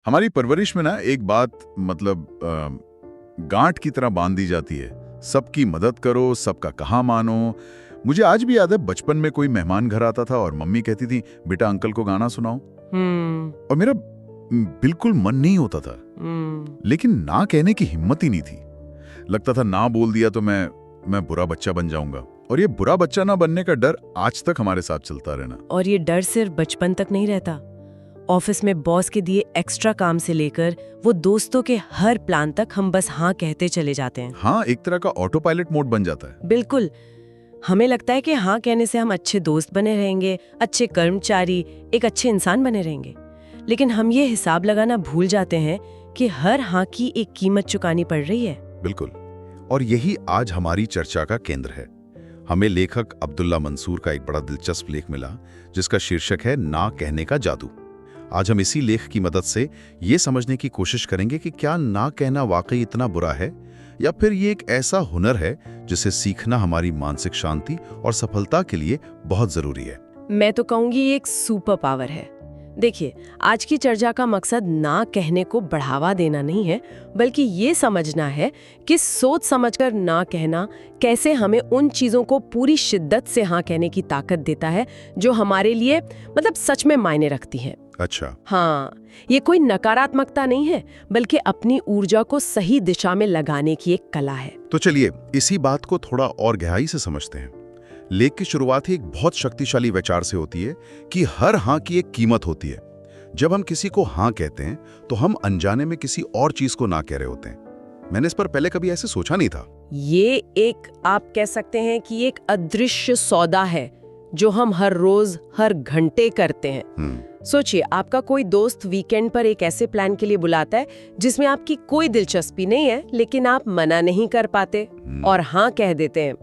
हमारी परवरिश में ना एक बात गांठ की तरह बांध दी जाती है। सबकी मदद करो, सबका कहा मानो। मुझे आज भी याद है, बचपन में कोई मेहमान घर आता था और मम्मी कहती थी, बेटा अंकल को गाना सुनाओ। और मेरा बिल्कुल मन नहीं होता था। लेकिन ना कहने की हिम्मत ही नहीं थी। लगता था ना बोल दिया तो मैं बुरा बच्चा बन जाऊंगा। और ये बुरा बच्चा ना बनने का डर आज तक हमारे साथ चलता रहना। और ये डर सिर्फ बचपन तक नहीं रहता। ऑफिस में बॉस के दिए एक्स्ट्रा काम से लेकर वो दोस्तों के हर प्लान तक हम बस हाँ कहते चले जाते हैं। हाँ, एक तरह का ऑटो पायलट मोड बन जाता है। बिल्कुल। हमें लगता है कि हाँ कहने से हम अच्छे दोस्त बने रहेंगे, अच्छे कर्मचारी, एक अच्छे इंसान बने रहेंगे। लेकिन हम ये हिसाब लगाना भूल जाते हैं कि हर हाँ की एक कीमत चुकानी पड़ रही है। बिल्कुल। और यही आज हमारी चर्चा का केंद्र है। हमें लेखक अब्दुल्ला मंसूर का एक बड़ा दिलचस्प लेख मिला जिसका शीर्षक है ना कहने का जादू। आज हम इसी लेख की मदद से ये समझने की कोशिश करेंगे कि क्या ना कहना वाकई इतना बुरा है, या फिर ये एक ऐसा हुनर है जिसे सीखना हमारी मानसिक शांति और सफलता के लिए बहुत जरूरी है। मैं तो कहूंगी ये एक सुपर पावर है। देखिए, आज की चर्चा का मकसद ना कहने को बढ़ावा देना नहीं है, बल्कि ये समझना है कि सोच समझकर ना कहना कैसे हमें उन चीजों को पूरी शिद्दत से हाँ कहने की ताकत देता है जो हमारे लिए सच में मायने रखती हैं। अच्छा। हाँ, ये कोई नकारात्मकता नहीं है, बल्कि अपनी ऊर्जा को सही दिशा में लगाने की एक कला है। तो चलिए इसी बात को थोड़ा और गहराई से समझते हैं। लेख की शुरुआत ही एक बहुत शक्तिशाली विचार से होती है कि हर हाँ की एक कीमत होती है। जब हम किसी को हाँ कहते हैं तो हम अनजाने में किसी और चीज को ना कह रहे होते हैं। मैंने इस पर पहले कभी ऐसे सोचा नहीं था। ये एक, आप कह सकते हैं कि एक अदृश्य सौदा है जो हम हर रोज हर घंटे करते हैं। सोचिए, आपका कोई दोस्त वीकेंड पर एक ऐसे प्लान के लिए बुलाता है जिसमें आपकी कोई दिलचस्पी नहीं है, लेकिन आप मना नहीं कर पाते और हाँ कह देते हैं।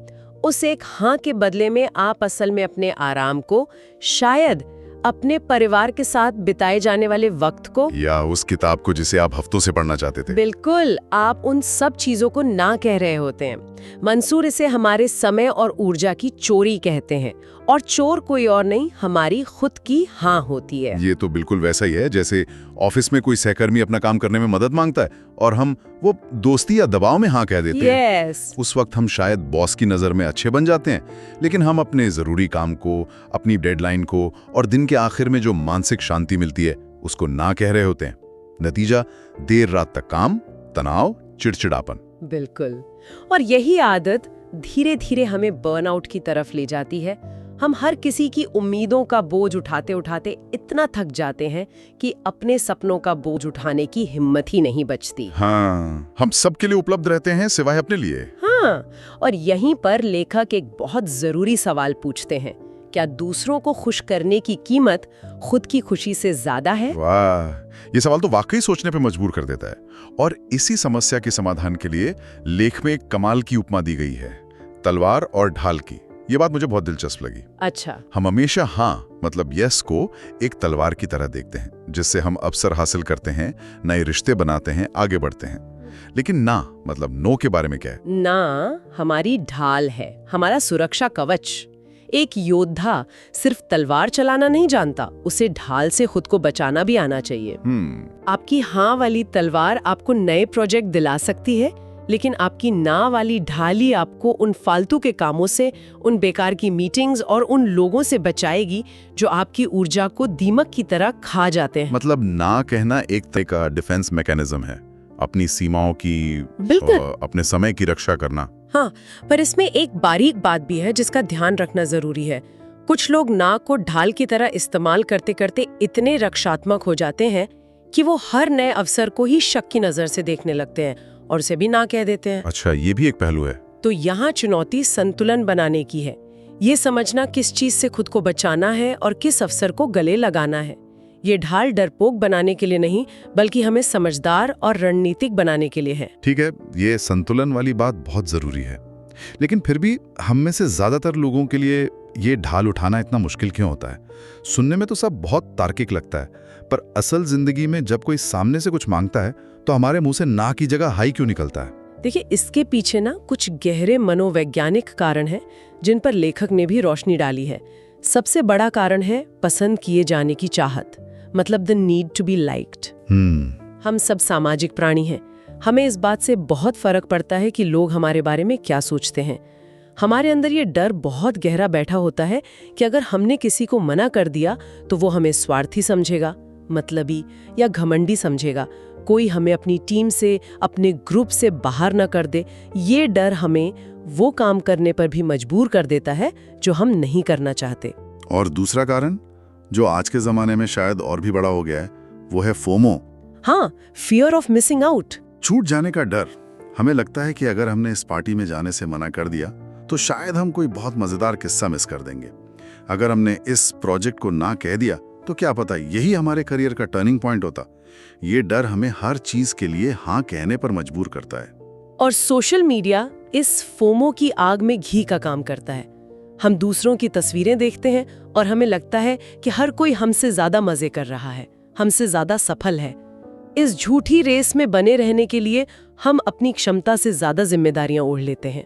उस एक हाँ के बदले में आप असल में अपने आराम को, शायद अपने परिवार के साथ बिताए जाने वाले वक्त को, या उस किताब को जिसे आप हफ्तों से पढ़ना चाहते थे। बिल्कुल, आप उन सब चीजों को ना कह रहे होते हैं। मंसूर इसे हमारे समय और ऊर्जा की चोरी कहते हैं। और चोर कोई और नहीं, हमारी खुद की हाँ होती है। ये तो बिल्कुल वैसा ही है जैसे ऑफिस में कोई सहकर्मी अपना काम करने में मदद मांगता है और हम वो दोस्ती या दबाव में हाँ कह देते हैं। उस वक्त हम शायद बॉस की नजर में अच्छे बन जाते हैं, लेकिन हम अपने जरूरी काम को, अपनी डेडलाइन को और दिन के आखिर में जो मानसिक शांति मिलती है उसको ना कह रहे होते हैं। नतीजा, देर रात तक काम, तनाव, चिड़चिड़ापन। बिल्कुल। और यही आदत धीरे धीरे हमें बर्नआउट की तरफ ले जाती है। हम हर किसी की उम्मीदों का बोझ उठाते उठाते इतना थक जाते हैं कि अपने सपनों का बोझ उठाने की हिम्मत ही नहीं बचती। हाँ, हम सबके लिए उपलब्ध रहते हैं सिवाय अपने लिए। हाँ, और यहीं पर लेखक एक बहुत जरूरी सवाल पूछते हैं, क्या दूसरों को खुश करने की कीमत खुद की खुशी से ज्यादा है? वाह, ये सवाल तो वाकई सोचने पे मजबूर कर देता है। और इसी समस्या के समाधान के लिए लेख में एक कमाल की उपमा दी गई है, तलवार और ढाल की। ये बात मुझे बहुत दिलचस्प लगी। अच्छा। हम हमेशा हाँ यस को एक तलवार की तरह देखते हैं जिससे हम अवसर हासिल करते हैं, नए रिश्ते बनाते हैं, आगे बढ़ते हैं। लेकिन ना नो के बारे में क्या है? ना हमारी ढाल है, हमारा सुरक्षा कवच। एक योद्धा सिर्फ तलवार चलाना नहीं जानता, उसे ढाल से खुद को बचाना भी आना चाहिए। आपकी हाँ वाली तलवार आपको नए प्रोजेक्ट दिला सकती है, लेकिन आपकी ना वाली ढाली आपको उन फालतू के कामों से, उन बेकार की मीटिंग्स और उन लोगों से बचाएगी जो आपकी ऊर्जा को दीमक की तरह खा जाते हैं। मतलब ना कहना एक तरह का डिफेंस मैकेनिज्म है, अपनी सीमाओं की, अपने समय की रक्षा करना। हाँ, पर इसमें एक बारीक बात भी है जिसका ध्यान रखना जरूरी है। कुछ लोग ना को ढाल की तरह इस्तेमाल करते करते इतने रक्षात्मक हो जाते हैं कि वो हर नए अवसर को ही शक की नजर से देखने लगते हैं और उसे भी ना कह देते हैं। अच्छा, ये भी एक पहलू है। तो यहाँ चुनौती संतुलन बनाने की है। ये समझना किस चीज से खुद को बचाना है और किस अवसर को गले लगाना है। ये ढाल डरपोक बनाने के लिए नहीं, बल्कि हमें समझदार और रणनीतिक बनाने के लिए है। ठीक है, ये संतुलन वाली बात बहुत जरूरी है। लेकिन फिर भी हम में से ज्यादातर लोगों के लिए ये ढाल उठाना इतना मुश्किल क्यों होता है? सुनने में तो सब बहुत तार्किक लगता है, पर असल जिंदगी में जब कोई सामने से कुछ मांगता है तो हमारे मुंह से ना की जगह हाई क्यों निकलता है? देखिए, इसके पीछे ना कुछ गहरे मनोवैज्ञानिक कारण हैं जिन पर लेखक ने भी रोशनी डाली है। सबसे बड़ा कारण है पसंद किए जाने की चाहत। मतलब the need to be liked. हम सब सामाजिक प्राणी हैं। हमें इस बात से बहुत फर्क पड़ता है कि लोग हमारे बारे में क्या सोचते हैं। हमारे अंदर ये डर बहुत गहरा बैठा होता है कि अगर हमने किसी को मना कर दिया तो वो हमें स्वार्थी समझेगा, मतलबी या घमंडी समझेगा, कोई हमें अपनी टीम से, अपने ग्रुप से बाहर न कर दे। ये डर हमें वो काम करने पर भी मजबूर कर देता है जो हम नहीं करना चाहते। और दूसरा कारण जो आज के जमाने में शायद और भी बड़ा हो गया है, वो है फोमो। हाँ, फियर ऑफ मिसिंग आउट, छूट जाने का डर। हमें लगता है कि अगर हमने इस पार्टी में जाने से मना कर दिया तो शायद हम कोई बहुत मजेदार किस्सा मिस कर देंगे। अगर हमने इस प्रोजेक्ट को ना कह दिया तो क्या पता यही हमारे करियर का टर्निंग पॉइंट होता। ये डर हमें हर चीज के लिए हाँ कहने पर मजबूर करता है। और सोशल मीडिया इस फोमो की आग में घी का काम करता है। हम दूसरों की तस्वीरें देखते हैं और हमें लगता है कि हर कोई हमसे ज्यादा मजे कर रहा है, हमसे ज्यादा सफल है। इस झूठी रेस में बने रहने के लिए हम अपनी क्षमता से ज्यादा जिम्मेदारियां ओढ़ लेते हैं।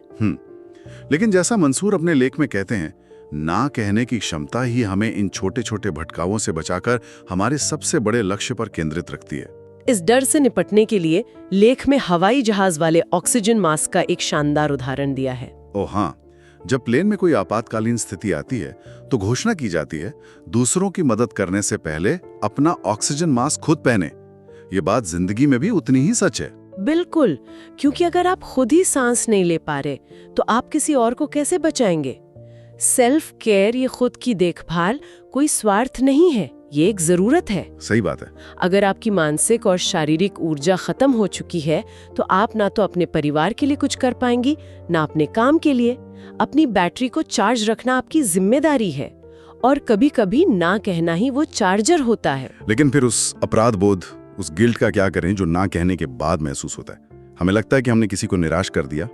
लेकिन जैसा मंसूर अपने लेख में कहते हैं, ना कहने की क्षमता ही हमें इन छोटे छोटे भटकावों से बचाकर हमारे सबसे बड़े लक्ष्य पर केंद्रित रखती है। इस डर से निपटने के लिए लेख में हवाई जहाज वाले ऑक्सीजन मास्क का एक शानदार उदाहरण दिया है। ओ हाँ, जब प्लेन में कोई आपातकालीन स्थिति आती है तो घोषणा की जाती है, दूसरों की मदद करने से पहले अपना ऑक्सीजन मास्क खुद पहने। ये बात जिंदगी में भी उतनी ही सच है। बिल्कुल, क्योंकि अगर आप खुद ही सांस नहीं ले पा रहे तो आप किसी और को कैसे बचाएंगे। सेल्फ केयर, ये खुद की देखभाल कोई स्वार्थ नहीं है, ये एक जरूरत है। सही बात है। अगर आपकी मानसिक और शारीरिक ऊर्जा खत्म हो चुकी है तो आप ना तो अपने परिवार के लिए कुछ कर पाएंगी, ना अपने काम के लिए। अपनी बैटरी को चार्ज रखना आपकी जिम्मेदारी है, और कभी-कभी ना कहना ही वो चार्जर होता है। लेकिन फिर उस अपराध बोध, उस गिल्ट का क्या करें जो ना कहने के बाद महसूस होता है। हमें लगता है कि हमने किसी को निराश कर दिया।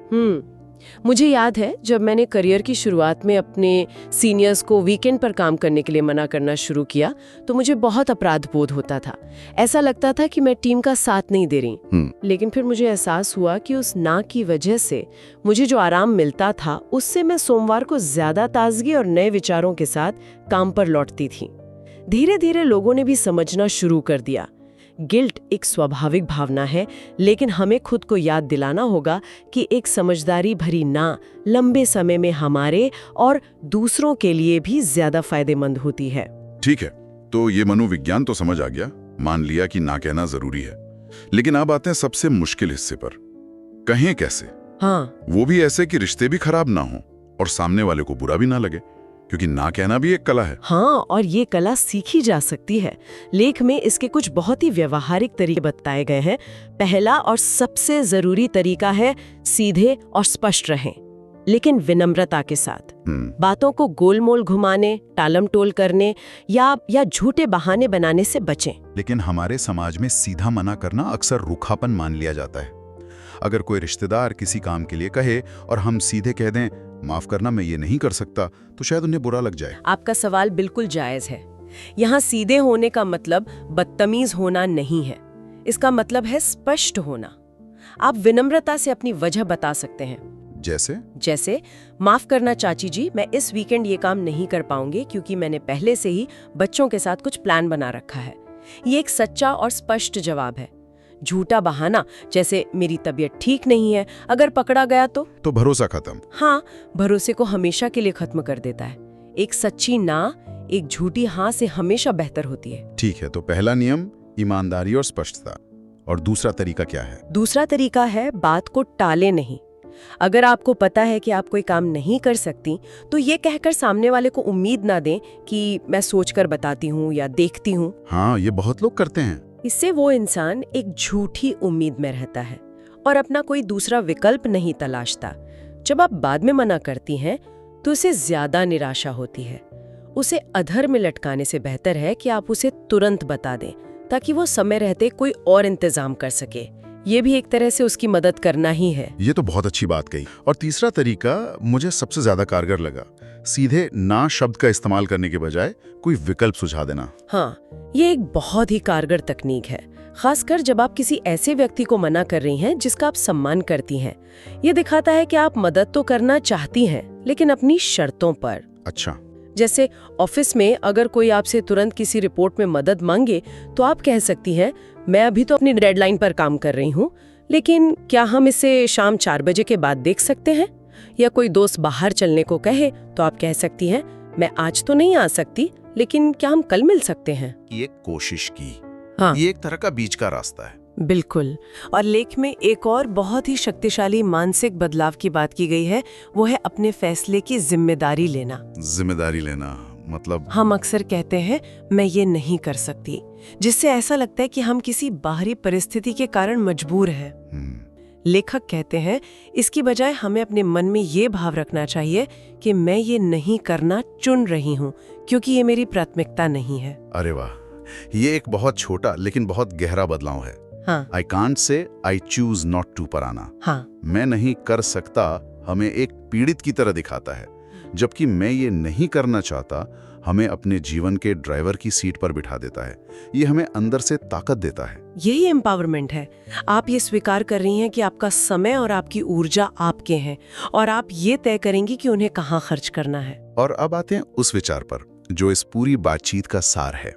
मुझे याद है जब मैंने करियर की शुरुआत में अपने सीनियर्स को वीकेंड पर काम करने के लिए मना करना शुरू किया तो मुझे बहुत अपराध बोध होता था। ऐसा लगता था कि मैं टीम का साथ नहीं दे रही। लेकिन फिर मुझे एहसास हुआ कि उस ना की वजह से मुझे जो आराम मिलता था उससे मैं सोमवार को ज्यादा ताजगी और नए विचारों के साथ काम पर लौटती थी। धीरे धीरे लोगों ने भी समझना शुरू कर दिया, गिल्ट एक स्वाभाविक भावना है, लेकिन हमें खुद को याद दिलाना होगा कि एक समझदारी भरी ना लंबे समय में हमारे और दूसरों के लिए भी ज्यादा फायदेमंद होती है। ठीक है, तो ये मनोविज्ञान तो समझ आ गया, मान लिया कि ना कहना जरूरी है। लेकिन अब आते हैं सबसे मुश्किल हिस्से पर, कहें कैसे? हाँ, वो भी ऐसे कि रिश्ते भी खराब ना हो और सामने वाले को बुरा भी ना लगे, क्योंकि ना कहना भी एक कला है। हाँ, और ये कला सीखी जा सकती है। लेख में इसके कुछ बहुत ही व्यवहारिक तरीके बताए गए हैं। पहला और सबसे जरूरी तरीका है सीधे और स्पष्ट रहें, लेकिन विनम्रता के साथ। बातों को गोलमोल घुमाने, टालमटोल करने या झूठे बहाने बनाने से बचें। लेकिन हमारे समाज में सीधा मना करना अक्सर रूखापन मान लिया जाता है। अगर कोई रिश्तेदार किसी काम के लिए कहे और हम सीधे कह दें माफ करना मैं ये नहीं कर सकता, तो शायद उन्हें बुरा लग जाए। आपका सवाल बिल्कुल जायज है। यहाँ सीधे होने का मतलब बदतमीज होना नहीं है, इसका मतलब है स्पष्ट होना। आप विनम्रता से अपनी वजह बता सकते हैं। जैसे माफ करना चाची जी, मैं इस वीकेंड ये काम नहीं कर पाऊंगी क्योंकि मैंने पहले से ही बच्चों के साथ कुछ प्लान बना रखा है। ये एक सच्चा और स्पष्ट जवाब है। झूठा बहाना जैसे मेरी तबीयत ठीक नहीं है अगर पकड़ा गया तो भरोसा खत्म। हाँ, भरोसे को हमेशा के लिए खत्म कर देता है। एक सच्ची ना एक झूठी हाँ से हमेशा बेहतर होती है। ठीक है, तो पहला नियम ईमानदारी और स्पष्टता। और दूसरा तरीका क्या है? दूसरा तरीका है बात को टाले नहीं। अगर आपको पता है कि आप कोई काम नहीं कर सकती तो ये कहकर सामने वाले को उम्मीद ना दें कि मैं सोचकर बताती हूँ या देखती हूँ। हाँ, ये बहुत लोग करते हैं। इससे वो इंसान एक झूठी उम्मीद में रहता है और अपना कोई दूसरा विकल्प नहीं तलाशता। जब आप बाद में मना करती हैं तो उसे ज्यादा निराशा होती है। उसे अधर में लटकाने से बेहतर है कि आप उसे तुरंत बता दें ताकि वो समय रहते कोई और इंतजाम कर सके। ये भी एक तरह से उसकी मदद करना ही है। ये तो बहुत अच्छी बात कही। और तीसरा तरीका मुझे सबसे ज्यादा कारगर लगा, सीधे ना शब्द का इस्तेमाल करने के बजाय कोई विकल्प सुझा देना। हाँ, ये एक बहुत ही कारगर तकनीक है, खासकर जब आप किसी ऐसे व्यक्ति को मना कर रही हैं जिसका आप सम्मान करती हैं। ये दिखाता है कि आप मदद तो करना चाहती हैं लेकिन अपनी शर्तों पर। अच्छा। जैसे ऑफिस में अगर कोई आपसे तुरंत किसी रिपोर्ट में मदद मांगे तो आप कह सकती हैं, मैं अभी तो अपनी डेडलाइन पर काम कर रही हूँ, लेकिन क्या हम इसे शाम 4 बजे के बाद देख सकते हैं? या कोई दोस्त बाहर चलने को कहे तो आप कह सकती हैं, मैं आज तो नहीं आ सकती, लेकिन क्या हम कल मिल सकते हैं? ये कोशिश की। हाँ, ये एक तरह का बीच का रास्ता है। बिल्कुल। और लेख में एक और बहुत ही शक्तिशाली मानसिक बदलाव की बात की गई है, वो है अपने फैसले की जिम्मेदारी लेना। जिम्मेदारी लेना मतलब? हम अक्सर कहते हैं मैं ये नहीं कर सकती, जिससे ऐसा लगता है कि हम किसी बाहरी परिस्थिति के कारण मजबूर हैं। लेखक कहते हैं इसकी बजाय हमें अपने मन में ये भाव रखना चाहिए कि मैं ये नहीं करना चुन रही हूँ क्योंकि ये मेरी प्राथमिकता नहीं है। अरे वाह, ये एक बहुत छोटा लेकिन बहुत गहरा बदलाव है। हाँ, I can't say I choose not to पर आना। हाँ, मैं नहीं कर सकता हमें एक पीड़ित की तरह दिखाता है, जबकि मैं ये नहीं करना चाहता हमें अपने जीवन के ड्राइवर की सीट पर बिठा देता है। ये हमें अंदर से ताकत देता है। यही एम्पावरमेंट है। आप ये स्वीकार कर रही हैं कि आपका समय और आपकी ऊर्जा आपके हैं और आप ये तय करेंगी कि उन्हें कहाँ खर्च करना है। और अब आते हैं उस विचार पर जो इस पूरी बातचीत का सार है।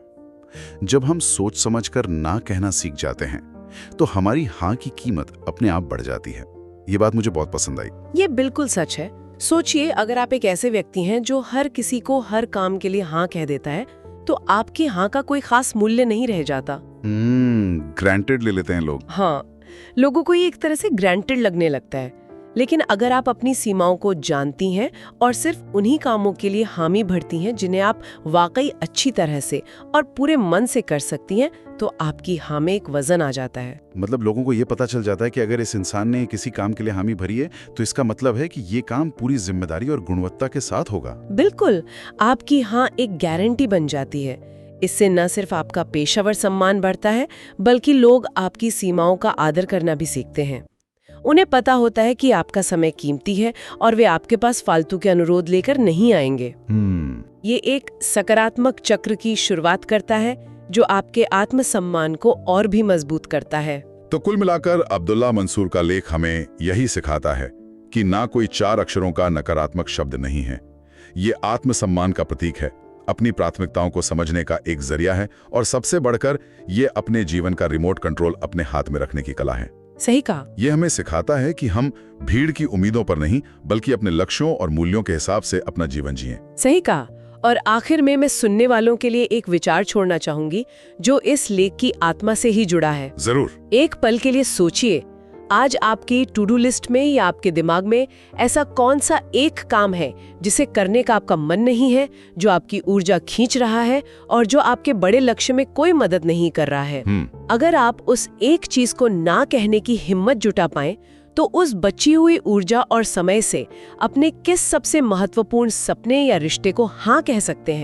जब हम सोच समझकर ना कहना सीख जाते हैं तो हमारी हाँ की कीमत अपने आप बढ़ जाती है। ये बात मुझे बहुत पसंद आई। ये बिल्कुल सच है। सोचिए, अगर आप एक ऐसे व्यक्ति हैं जो हर किसी को हर काम के लिए हाँ कह देता है, तो आपकी हाँ का कोई खास मूल्य नहीं रह जाता। ग्रांटेड ले लेते हैं लोग। हाँ, लोगों को ये एक तरह से ग्रांटेड लगने लगता है। लेकिन अगर आप अपनी सीमाओं को जानती हैं और सिर्फ उन्हीं कामों के लिए हामी भरती हैं जिन्हें आप वाकई अच्छी तरह से और पूरे मन से कर सकती हैं, तो आपकी हाँ में एक वजन आ जाता है। मतलब लोगों को ये पता चल जाता है कि अगर इस इंसान ने किसी काम के लिए हामी भरी है तो इसका मतलब है कि ये काम पूरी जिम्मेदारी और गुणवत्ता के साथ होगा। बिल्कुल, आपकी हाँ एक गारंटी बन जाती है। इससे न सिर्फ आपका पेशेवर सम्मान बढ़ता है, बल्कि लोग आपकी सीमाओं का आदर करना भी सीखते हैं। उन्हें पता होता है कि आपका समय कीमती है और वे आपके पास फालतू के अनुरोध लेकर नहीं आएंगे। ये एक सकारात्मक चक्र की शुरुआत करता है जो आपके आत्मसम्मान को और भी मजबूत करता है। तो कुल मिलाकर अब्दुल्ला मंसूर का लेख हमें यही सिखाता है कि ना कोई 4 अक्षरों का नकारात्मक शब्द नहीं है। ये आत्मसम्मान का प्रतीक है, अपनी प्राथमिकताओं को समझने का एक जरिया है और सबसे बढ़कर ये अपने जीवन का रिमोट कंट्रोल अपने हाथ में रखने की कला है। सही कहा। ये हमें सिखाता है कि हम भीड़ की उम्मीदों पर नहीं बल्कि अपने लक्ष्यों और मूल्यों के हिसाब से अपना जीवन जिएं। सही कहा। और आखिर में मैं सुनने वालों के लिए एक विचार छोड़ना चाहूंगी जो इस लेख की आत्मा से ही जुड़ा है। जरूर। एक पल के लिए सोचिए, आज आपकी टू डू लिस्ट में या आपके दिमाग में ऐसा कौन सा एक काम है जिसे करने का आपका मन नहीं है, जो आपकी ऊर्जा खींच रहा है और जो आपके बड़े लक्ष्य में कोई मदद नहीं कर रहा है। अगर आप उस एक चीज को ना कहने की हिम्मत जुटा पाएं, तो उस बची हुई ऊर्जा और समय से अपने किस सबसे महत्वपूर्ण सपने या रिश्ते को हाँ कह सकते हैं।